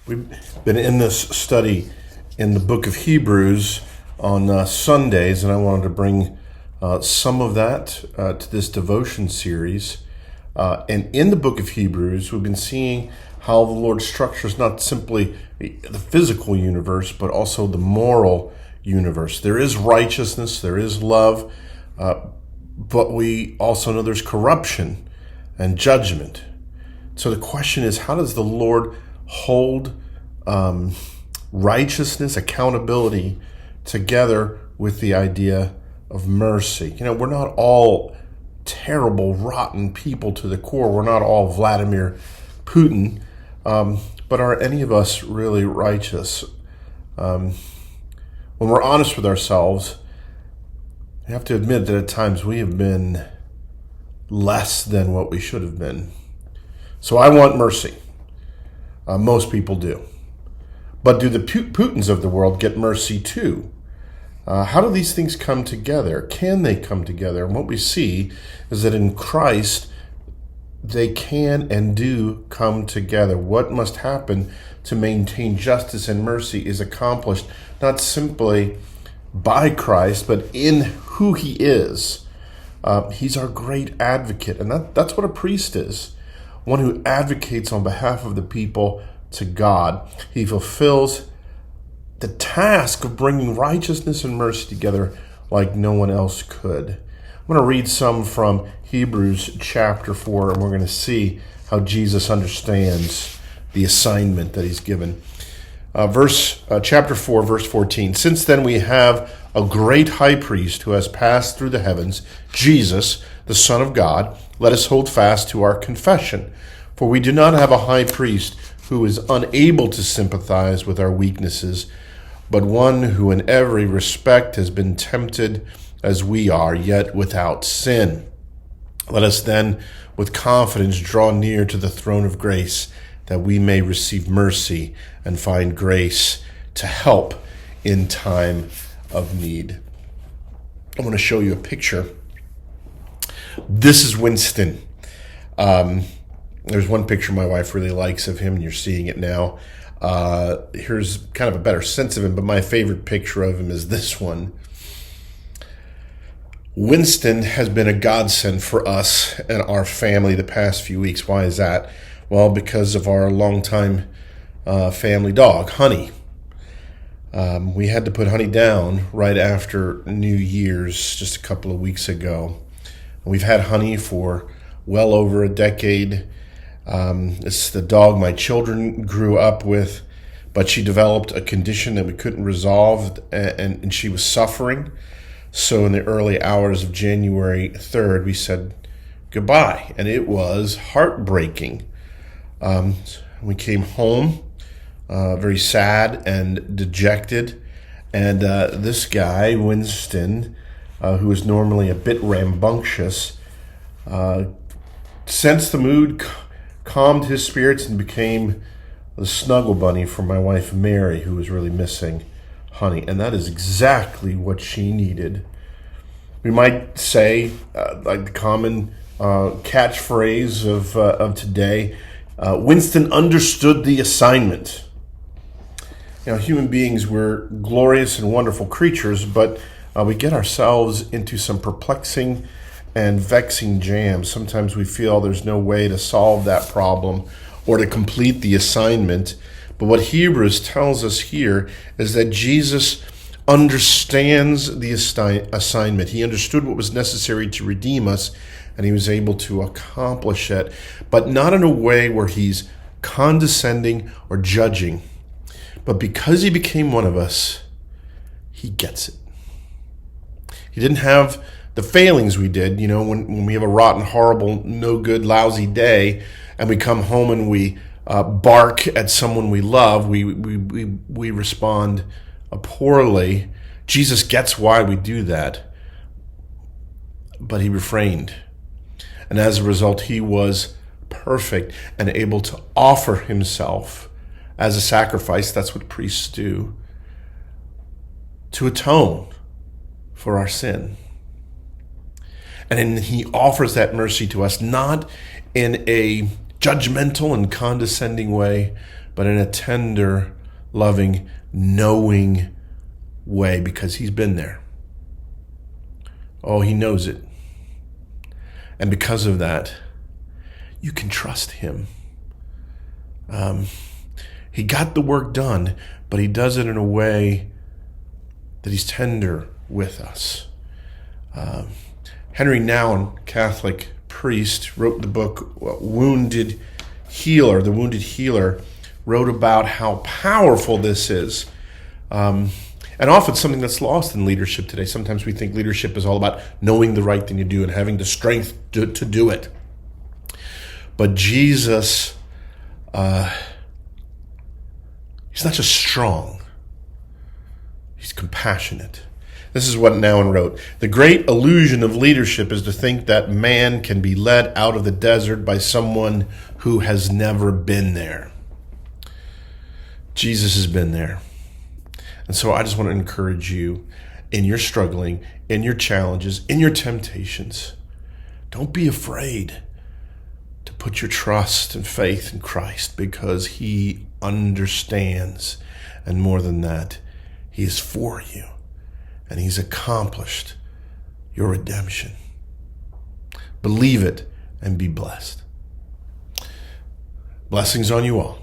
We've been in this study in the book of Hebrews on Sundays, and I wanted to bring some of that to this devotion series. And in the book of Hebrews, we've been seeing how the Lord structures not simply the physical universe, but also the moral universe. There is righteousness, there is love, but we also know there's corruption and judgment. So the question is, how does the Lord hold righteousness, accountability together with the idea of mercy? You know, we're not all terrible, rotten people to the core. We're not all Vladimir Putin, but are any of us really righteous? When we're honest with ourselves, we have to admit that at times we have been less than what we should have been. So I want mercy. Most people do. But do the Putins of the world get mercy too? How do these things come together? Can they come together? And what we see is that in Christ, they can and do come together. What must happen to maintain justice and mercy is accomplished not simply by Christ, but in who he is. He's our great advocate, and that's what a priest is. One who advocates on behalf of the people to God. He fulfills the task of bringing righteousness and mercy together like no one else could. I'm going to read some from Hebrews chapter 4, and we're going to see how Jesus understands the assignment that he's given. Chapter 4, verse 14. Since then we have a great high priest who has passed through the heavens, Jesus, the Son of God. Let us hold fast to our confession. For we do not have a high priest who is unable to sympathize with our weaknesses, but one who in every respect has been tempted as we are, yet without sin. Let us then with confidence draw near to the throne of grace, that we may receive mercy and find grace to help in time of need. I want to show you a picture. This is Winston. There's one picture my wife really likes of him, and you're seeing it now. Here's kind of a better sense of him, but my favorite picture of him is this one. Winston has been a godsend for us and our family the past few weeks. Why is that? Well, because of our longtime family dog, Honey. We had to put Honey down right after New Year's just a couple of weeks ago. We've had Honey for well over a decade. It's the dog my children grew up with, but she developed a condition that we couldn't resolve, and she was suffering. So in the early hours of January 3rd, we said goodbye, and it was heartbreaking. We came home very sad and dejected, and this guy, Winston, who is normally a bit rambunctious, sensed the mood, calmed his spirits, and became the snuggle bunny for my wife Mary, who was really missing Honey. And that is exactly what she needed. We might say, like the common catchphrase of today, Winston understood the assignment. You know, human beings, we're glorious and wonderful creatures, but we get ourselves into some perplexing and vexing jams. Sometimes we feel there's no way to solve that problem or to complete the assignment. But what Hebrews tells us here is that Jesus understands the assignment. He understood what was necessary to redeem us, and he was able to accomplish it, but not in a way where he's condescending or judging. But because he became one of us, he gets it. He didn't have the failings we did. You know, when we have a rotten, horrible, no good, lousy day, and we come home and we bark at someone we love, we respond poorly. Jesus gets why we do that, but he refrained. And as a result, he was perfect and able to offer himself as a sacrifice. That's what priests do, to atone for our sin. And then he offers that mercy to us, not in a judgmental and condescending way, but in a tender, loving, knowing way, because he's been there. Oh, he knows it. And because of that, you can trust him. He got the work done, but he does it in a way that he's tender with us. Henry Nouwen, Catholic priest, wrote the book Wounded Healer. The Wounded Healer wrote about how powerful this is. And often something that's lost in leadership today. Sometimes we think leadership is all about knowing the right thing to do and having the strength to do it. But Jesus, he's not just strong, he's compassionate. This is what Nouwen wrote. The great illusion of leadership is to think that man can be led out of the desert by someone who has never been there. Jesus has been there. And so I just want to encourage you in your struggling, in your challenges, in your temptations. Don't be afraid to put your trust and faith in Christ, because he understands. And more than that, he is for you. And he's accomplished your redemption. Believe it and be blessed. Blessings on you all.